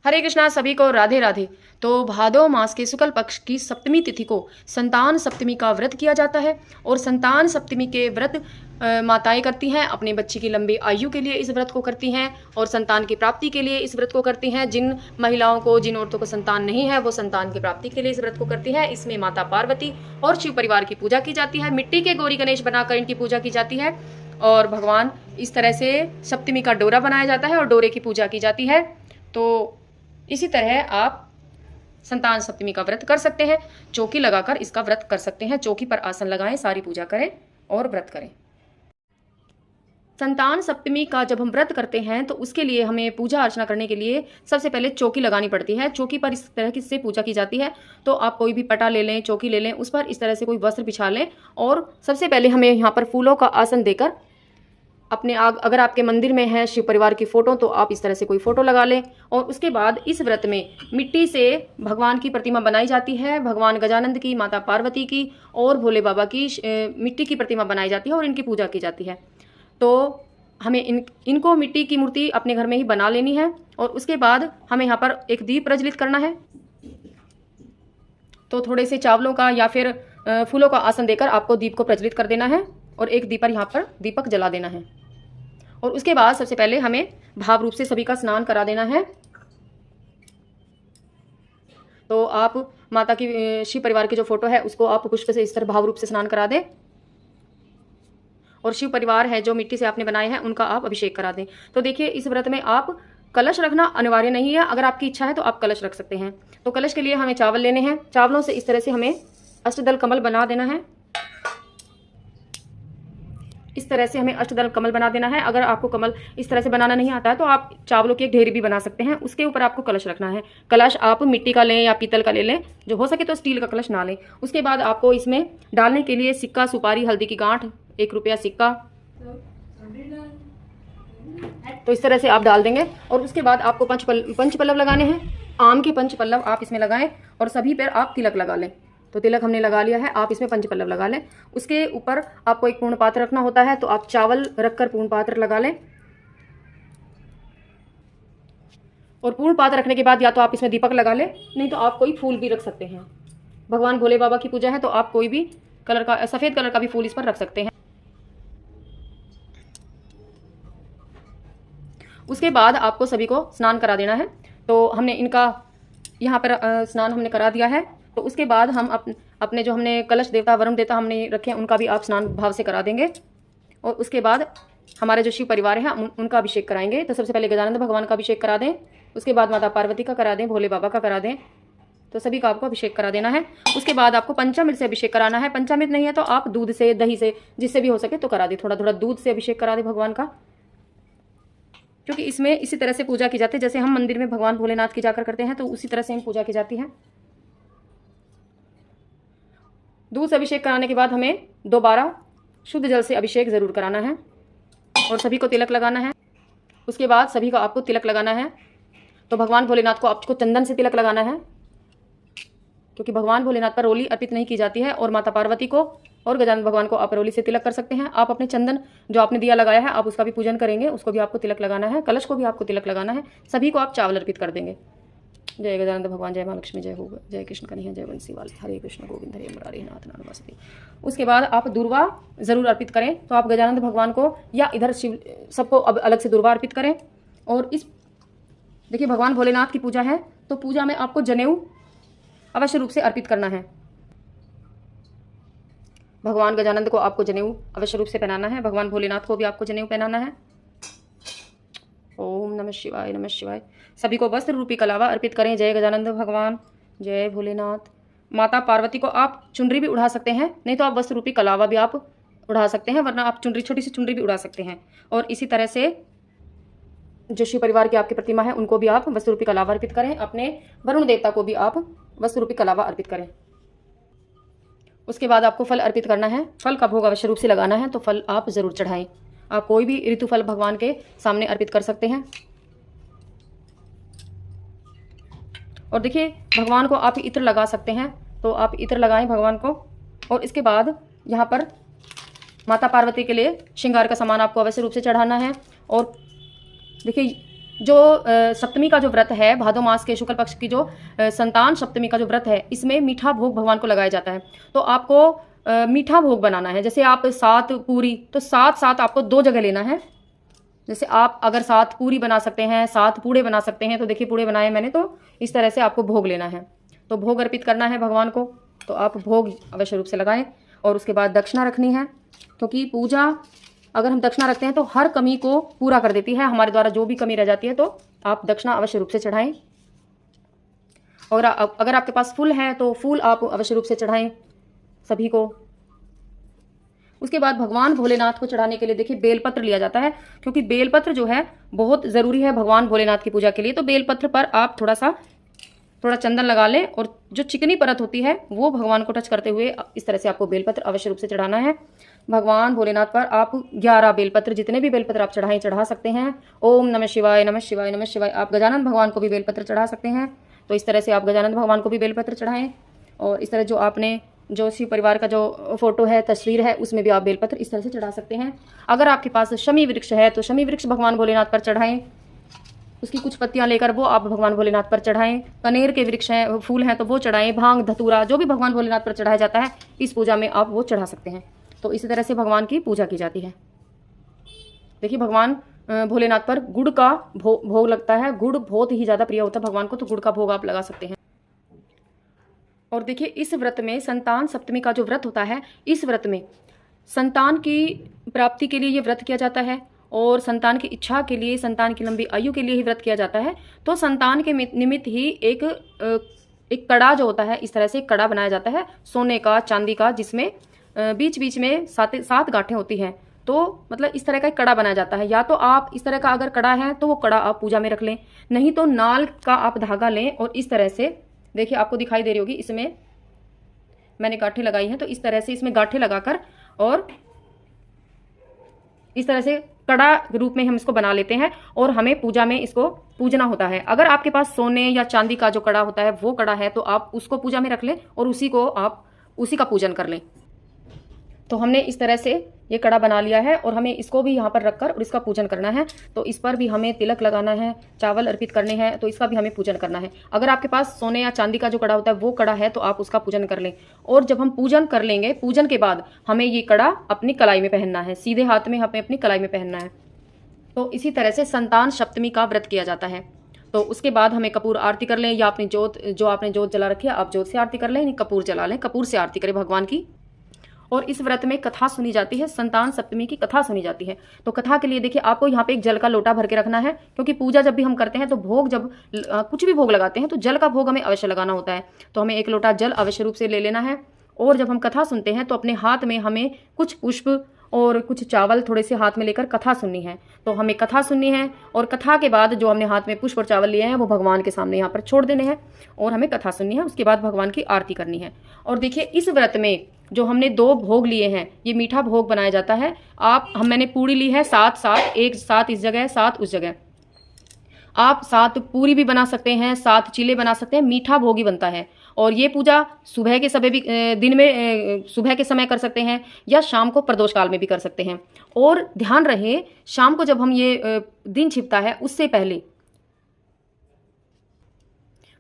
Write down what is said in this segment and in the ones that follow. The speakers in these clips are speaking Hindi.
हरे कृष्णा, सभी को राधे राधे। तो भादो मास के शुक्ल पक्ष की सप्तमी तिथि को संतान सप्तमी का व्रत किया जाता है और संतान सप्तमी के व्रत माताएं करती हैं, अपने बच्चे की लंबी आयु के लिए इस व्रत को करती हैं और संतान की प्राप्ति के लिए इस व्रत को करती हैं। जिन महिलाओं को, जिन औरतों को संतान नहीं है, वो संतान की प्राप्ति के लिए इस व्रत को करती हैं। इसमें माता पार्वती और शिव परिवार की पूजा की जाती है। मिट्टी के गौरी गणेश बनाकर इनकी पूजा की जाती है और भगवान इस तरह से सप्तमी का डोरा बनाया जाता है और डोरे की पूजा की जाती है। तो इसी तरह आप संतान सप्तमी का व्रत कर सकते हैं। चौकी लगाकर इसका व्रत कर सकते हैं। चौकी पर आसन लगाएं, सारी पूजा करें और व्रत करें। संतान सप्तमी का जब हम व्रत करते हैं तो उसके लिए हमें पूजा अर्चना करने के लिए सबसे पहले चौकी लगानी पड़ती है। चौकी पर इस तरह की से पूजा की जाती है। तो आप कोई भी पटा ले लें, चौकी ले लें, उस पर इस तरह से कोई वस्त्र बिछा लें और सबसे पहले हमें यहाँ पर फूलों का आसन देकर अपने अगर आपके मंदिर में है शिव परिवार की फोटो तो आप इस तरह से कोई फोटो लगा लें। और उसके बाद इस व्रत में मिट्टी से भगवान की प्रतिमा बनाई जाती है। भगवान गजानंद की, माता पार्वती की और भोले बाबा की मिट्टी की प्रतिमा बनाई जाती है और इनकी पूजा की जाती है। तो हमें इनको मिट्टी की मूर्ति अपने घर में ही बना लेनी है और उसके बाद हमें यहाँ पर एक दीप प्रज्वलित करना है। तो थोड़े से चावलों का या फिर फूलों का आसन देकर आपको दीप को प्रज्वलित कर देना है और एक दीप पर यहाँ पर दीपक जला देना है। और उसके बाद सबसे पहले हमें भाव रूप से सभी का स्नान करा देना है। तो आप माता की, शिव परिवार की जो फोटो है उसको आप पुष्प से इस तरह भाव रूप से स्नान करा दें और शिव परिवार है जो मिट्टी से आपने बनाए हैं उनका आप अभिषेक करा दें। तो देखिए, इस व्रत में आप कलश रखना अनिवार्य नहीं है। अगर आपकी इच्छा है तो आप कलश रख सकते हैं। तो कलश के लिए हमें चावल लेने हैं। चावलों से इस तरह से हमें अष्टदल कमल बना देना है। इस तरह से हमें अष्टदल कमल बना देना है। अगर आपको कमल इस तरह से बनाना नहीं आता है तो आप चावलों की एक ढेरी भी बना सकते हैं। उसके ऊपर आपको कलश रखना है। कलश आप मिट्टी का लें या पीतल का ले लें, जो हो सके तो स्टील का कलश ना लें। उसके बाद आपको इसमें डालने के लिए सिक्का, सुपारी, हल्दी की गांठ, 1 रुपया सिक्का, तो इस तरह से आप डाल देंगे। और उसके बाद आपको पंचपल्लव लगाने हैं। आम के पंचपल्लव आप इसमें लगाएं और सभी पर आप तिलक लगा लें। तो तिलक हमने लगा लिया है, आप इसमें पंचपल्लव लगा लें। उसके ऊपर आपको एक पूर्ण पात्र रखना होता है, तो आप चावल रखकर पूर्ण पात्र लगा लें। और पूर्ण पात्र रखने के बाद या तो आप इसमें दीपक लगा लें, नहीं तो आप कोई फूल भी रख सकते हैं। भगवान भोले बाबा की पूजा है तो आप कोई भी कलर का, सफेद कलर का भी फूल इस पर रख सकते हैं। उसके बाद आपको सभी को स्नान करा देना है। तो हमने इनका यहाँ पर स्नान हमने करा दिया है। तो उसके बाद हम अपने जो हमने कलश देवता, वरुण देवता हमने रखे हैं, उनका भी आप स्नान भाव से करा देंगे। और उसके बाद हमारे जो शिव परिवार है उनका अभिषेक कराएंगे। तो सबसे पहले गजानंद भगवान का अभिषेक करा दें, उसके बाद माता पार्वती का करा दें, भोले बाबा का करा दें। तो सभी का आपको अभिषेक करा देना है। उसके बाद आपको पंचामृत से अभिषेक कराना है। पंचामृत नहीं है तो आप दूध से, दही से, जिससे भी हो सके तो करा दें। थोड़ा थोड़ा दूध से अभिषेक करा दें भगवान का, क्योंकि इसमें इसी तरह से पूजा की जाती है जैसे हम मंदिर में भगवान भोलेनाथ की जाकर करते हैं, तो उसी तरह से हम पूजा की जाती है। दूध से अभिषेक कराने के बाद हमें दोबारा शुद्ध जल से अभिषेक जरूर कराना है और सभी को तिलक लगाना है। उसके बाद सभी को आपको तिलक लगाना है। तो भगवान भोलेनाथ को आपको चंदन से तिलक लगाना है, क्योंकि भगवान भोलेनाथ पर रोली अर्पित नहीं की जाती है। और माता पार्वती को और गजानन भगवान को आप रोली से तिलक कर सकते हैं। आप अपने चंदन जो आपने दिया लगाया है आप उसका भी पूजन करेंगे, उसको भी आपको तिलक लगाना है। कलश को भी आपको तिलक लगाना है। सभी को आप चावल अर्पित कर देंगे। जय गजानंद भगवान, जय माँ लक्ष्मी, जय हो, जय कृष्ण कन्हैया, जय बंसी वाले, हरे कृष्ण गोविंद हरे मुरारी नाथ नमस्ते। उसके बाद आप दुर्वा जरूर अर्पित करें। तो आप गजानंद भगवान को या इधर शिव सबको अब अलग से दुर्वा अर्पित करें। और इस देखिए, भगवान भोलेनाथ की पूजा है तो पूजा में आपको जनेऊ अवश्य रूप से अर्पित करना है। भगवान गजानंद को आपको जनेऊ अवश्य रूप से पहनाना है। भगवान भोलेनाथ को भी आपको जनेऊ पहनाना है। ओम नमः शिवाय, नमः शिवाय। सभी को वस्त्र रूपी कलावा अर्पित करें। जय गजानंद भगवान, जय भोलेनाथ। माता पार्वती को आप चुनरी भी उड़ा सकते हैं, नहीं तो आप वस्त्र रूपी कलावा भी आप उड़ा सकते हैं, वरना आप चुनरी, छोटी सी चुनरी भी उड़ा सकते हैं। और इसी तरह से जो शिव परिवार की आपकी प्रतिमा है उनको भी आप वस्त्र रूपी कलावा अर्पित करें। अपने वरुण देवता को भी आप वस्त्र रूपी कलावा अर्पित करें। उसके बाद आपको फल अर्पित करना है। फल का भोग अवश्य रूप से लगाना है, तो फल आप जरूर चढ़ाएं। आप कोई भी ऋतु फल भगवान के सामने अर्पित कर सकते हैं। और देखिए, भगवान को आप इत्र लगा सकते हैं, तो आप इत्र लगाएं भगवान को। और इसके बाद यहाँ पर माता पार्वती के लिए श्रृंगार का सामान आपको अवश्य रूप से चढ़ाना है। और देखिए, जो सप्तमी का जो व्रत है, भादो मास के शुक्ल पक्ष की जो संतान सप्तमी का जो व्रत है, इसमें मीठा भोग भगवान को लगाया जाता है। तो आपको मीठा भोग बनाना है। जैसे आप 7 पूरी, तो 7 आपको 2 जगह लेना है। जैसे आप अगर 7 पूरी बना सकते हैं, 7 पूड़े बना सकते हैं, तो देखिए पूड़े बनाए मैंने, तो इस तरह से आपको भोग लेना है। तो भोग अर्पित करना है भगवान को, तो आप भोग अवश्य रूप से लगाएं। और उसके बाद दक्षिणा रखनी है, क्योंकि पूजा अगर हम दक्षिणा रखते हैं तो हर कमी को पूरा कर देती है। हमारे द्वारा जो भी कमी रह जाती है तो आप दक्षिणा अवश्य रूप से चढ़ाएं। और अगर आपके पास फूल है तो फूल आप अवश्य रूप से चढ़ाएं सभी को। उसके बाद भगवान भोलेनाथ को चढ़ाने के लिए देखिए बेलपत्र लिया जाता है, क्योंकि बेलपत्र जो है बहुत ज़रूरी है भगवान भोलेनाथ की पूजा के लिए। तो बेलपत्र पर आप थोड़ा चंदन लगा लें, और जो चिकनी परत होती है वो भगवान को टच करते हुए इस तरह से आपको बेलपत्र अवश्य रूप से चढ़ाना है। भगवान भोलेनाथ पर आप 11 बेलपत्र, जितने भी बेलपत्र आप चढ़ा सकते हैं। ओम नमः शिवाय, नमः शिवाय, नमः शिवाय। आप गजानन भगवान को भी बेलपत्र चढ़ा सकते हैं, तो इस तरह से आप गजानन भगवान को भी बेलपत्र चढ़ाएं। और इस तरह जो आपने जो शिव परिवार का जो फोटो है, तस्वीर है, उसमें भी आप बेलपत्र इस तरह से चढ़ा सकते हैं। अगर आपके पास शमी वृक्ष है तो शमी वृक्ष भगवान भोलेनाथ पर चढ़ाएं, उसकी कुछ पत्तियां लेकर वो आप भगवान भोलेनाथ पर चढ़ाएं। कनेर के वृक्ष हैं, फूल हैं, तो वो चढ़ाएं। भांग, धतूरा, जो भी भगवान भोलेनाथ पर चढ़ाया जाता है इस पूजा में आप वो चढ़ा सकते हैं। तो इसी तरह से भगवान की पूजा की जाती है। देखिए भगवान भोलेनाथ पर गुड़ का भोग लगता है। गुड़ बहुत ही ज़्यादा प्रिय होता है भगवान को, तो गुड़ का भोग आप लगा सकते हैं। और देखिए इस व्रत में संतान सप्तमी का जो व्रत होता है, इस व्रत में संतान की प्राप्ति के लिए ये व्रत किया जाता है, और संतान की इच्छा के लिए, संतान की लंबी आयु के लिए ही व्रत किया जाता है। तो संतान के निमित्त ही एक कड़ा जो होता है, इस तरह से एक कड़ा बनाया जाता है सोने का, चांदी का, जिसमें बीच बीच में 7 गांठें होती हैं। तो मतलब इस तरह का एक कड़ा बनाया जाता है। या तो आप इस तरह का अगर कड़ा है तो वो कड़ा आप पूजा में रख लें, नहीं तो नाल का आप धागा लें और इस तरह से, देखिए आपको दिखाई दे रही होगी, इसमें मैंने गांठें लगाई हैं, तो इस तरह से इसमें गांठें लगाकर और इस तरह से कड़ा रूप में हम इसको बना लेते हैं, और हमें पूजा में इसको पूजना होता है। अगर आपके पास सोने या चांदी का जो कड़ा होता है वो कड़ा है तो आप उसको पूजा में रख लें और उसी का पूजन कर लें। तो हमने इस तरह से ये कड़ा बना लिया है, और हमें इसको भी यहाँ पर रखकर और इसका पूजन करना है। तो इस पर भी हमें तिलक लगाना है, चावल अर्पित करने हैं, तो इसका भी हमें पूजन करना है। अगर आपके पास सोने या चांदी का जो कड़ा होता है वो कड़ा है तो आप उसका पूजन कर लें। और जब हम पूजन कर लेंगे, पूजन के बाद हमें ये कड़ा अपनी कलाई में पहनना है, सीधे हाथ में हमें अपनी कलाई में पहनना है। तो इसी तरह से संतान सप्तमी का व्रत किया जाता है। तो उसके बाद हमें कपूर आरती कर लें, या अपनी आपने जोत जला रखी है आप जोत से आरती कर लें, कपूर जला लें, कपूर से आरती करें भगवान की। और इस व्रत में कथा सुनी जाती है, संतान सप्तमी की कथा सुनी जाती है। तो कथा के लिए देखिए आपको यहाँ पे एक जल का लोटा भर के रखना है, क्योंकि पूजा जब भी हम करते हैं तो भोग, जब कुछ भी भोग लगाते हैं तो जल का भोग हमें अवश्य लगाना होता है। तो हमें एक लोटा जल अवश्य रूप से ले लेना है। और जब हम कथा सुनते हैं तो अपने हाथ में हमें कुछ पुष्प और कुछ चावल थोड़े से हाथ में लेकर कथा सुननी है। तो हमें कथा सुननी है, और कथा के बाद जो हमने हाथ में पुष्प और चावल लिए हैं वो भगवान के सामने यहाँ पर छोड़ देने हैं, और हमें कथा सुननी है। उसके बाद भगवान की आरती करनी है। और देखिए इस व्रत में जो हमने 2 भोग लिए हैं, ये मीठा भोग बनाया जाता है। मैंने पूड़ी ली है 7, एक 7 इस जगह, 7 उस जगह। आप 7 पूरी भी बना सकते हैं, 7 चीले बना सकते हैं, मीठा भोग ही बनता है। और ये पूजा सुबह के समय भी, दिन में सुबह के समय कर सकते हैं, या शाम को प्रदोष काल में भी कर सकते हैं। और ध्यान रहे शाम को जब हम ये दिन छिपता है उससे पहले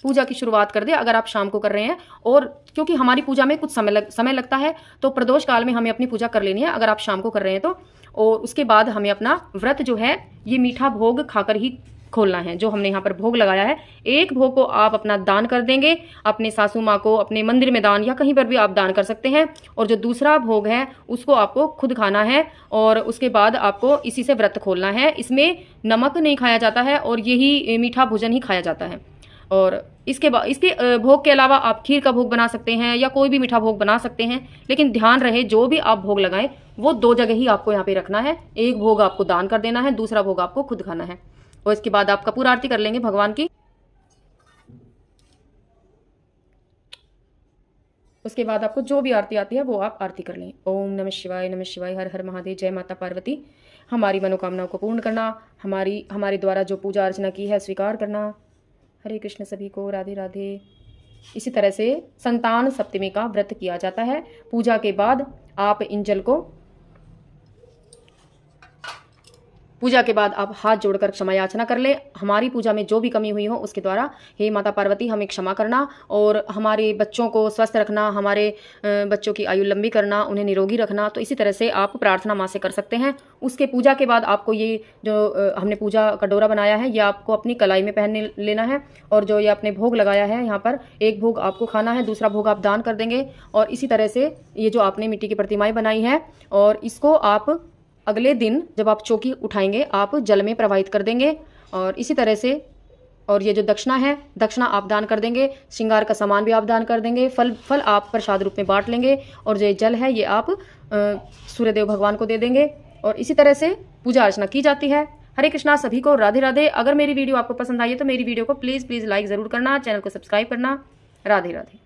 पूजा की शुरुआत कर दे, अगर आप शाम को कर रहे हैं। और क्योंकि हमारी पूजा में कुछ समय लगता है, तो प्रदोष काल में हमें अपनी पूजा कर लेनी है अगर आप शाम को कर रहे हैं तो। और उसके बाद हमें अपना व्रत जो है ये मीठा भोग खाकर ही खोलना है। जो हमने यहाँ पर भोग लगाया है, एक भोग को आप अपना दान कर देंगे, अपने सासू माँ को, अपने मंदिर में दान, या कहीं पर भी आप दान कर सकते हैं। और जो दूसरा भोग है उसको आपको खुद खाना है, और उसके बाद आपको इसी से व्रत खोलना है। इसमें नमक नहीं खाया जाता है, और यही मीठा भोजन ही खाया जाता है। और इसके भोग के अलावा आप खीर का भोग बना सकते हैं, या कोई भी मीठा भोग बना सकते हैं। लेकिन ध्यान रहे जो भी आप भोग लगाएं वो 2 जगह ही आपको यहाँ पे रखना है। एक भोग आपको दान कर देना है, दूसरा भोग आपको खुद खाना है। और इसके बाद आप कपूर आरती कर लेंगे भगवान की। उसके बाद आपको जो भी आरती आती है वो आप आरती कर लें। ओम नमः शिवाय, नमः शिवाय, हर हर महादेव, जय माता पार्वती। हमारी मनोकामनाओं को पूर्ण करना, हमारे द्वारा जो पूजा अर्चना की है स्वीकार करना। हरे कृष्ण सभी को, राधे राधे। इसी तरह से संतान सप्तमी का व्रत किया जाता है। पूजा के बाद आप इन जल को पूजा के बाद आप हाथ जोड़कर क्षमा याचना कर ले। हमारी पूजा में जो भी कमी हुई हो उसके द्वारा हे माता पार्वती हमें क्षमा करना, और हमारे बच्चों को स्वस्थ रखना, हमारे बच्चों की आयु लंबी करना, उन्हें निरोगी रखना। तो इसी तरह से आप प्रार्थना माँ से कर सकते हैं। उसके पूजा के बाद आपको ये जो हमने पूजा का डोरा बनाया है ये आपको अपनी कलाई में पहन लेना है, और जो ये आपने भोग लगाया है यहाँ पर, एक भोग आपको खाना है, दूसरा भोग आप दान कर देंगे। और इसी तरह से ये जो आपने मिट्टी की प्रतिमाएं बनाई हैं, और इसको आप अगले दिन जब आप चौकी उठाएंगे आप जल में प्रवाहित कर देंगे। और इसी तरह से, और ये जो दक्षिणा है, दक्षिणा आप दान कर देंगे, श्रृंगार का सामान भी आप दान कर देंगे, फल आप प्रसाद रूप में बांट लेंगे, और जो जल है ये आप सूर्यदेव भगवान को दे देंगे। और इसी तरह से पूजा अर्चना की जाती है। हरे कृष्णा, सभी को राधे राधे। अगर मेरी वीडियो आपको पसंद आई है तो मेरी वीडियो को प्लीज़ लाइक ज़रूर करना, चैनल को सब्सक्राइब करना। राधे राधे।